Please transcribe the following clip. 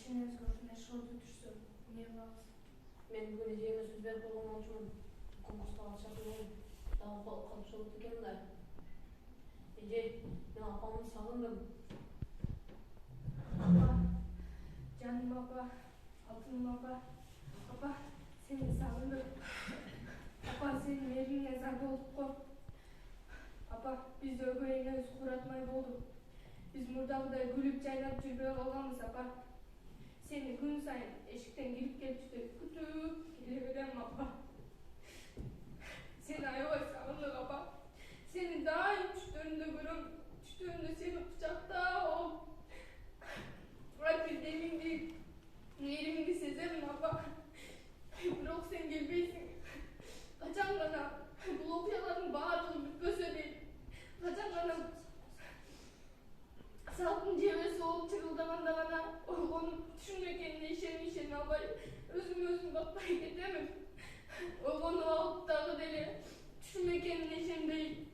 ишенеңизге ушундай шоорду түшсө эмне кылабыз? Мен бүгүн эжеме сөз берип койгон болчумун. Конкурска катышасың менен дагы катышып болот экен да. Эже, мен апамды сагындым. Апа, жаным апа, алтыным апа. Апа, сени сагындым. Апа, сенин мээримиңе зар болдук го. Апа, биз өгөй энебиз кууратмай болду. Биз мурдагыдай күлүп жайнап жүрбөй калганбыз, апа. Сени күн сайын эшиктен кирип келчүдөй күтүп келе берем, апа. Сени аябай сагындык, апа. Сени дайым түштөрүмдө көрөм. Түштөрүмдө сени кучактап алып, бирдемиңди, мээримиңди сеземин, апа. Бирок сен келбейсиң. Качан гана бул окуялардын баардыгы бүтпөсө дейт. Качан гана салкын жебеси болуп чырылдаганда гана ойгонуп түшүмдө экенине ишене албай өзүм бакпай кетемин. Ойгонуп алып дагы деле түшүм экенине ишенбей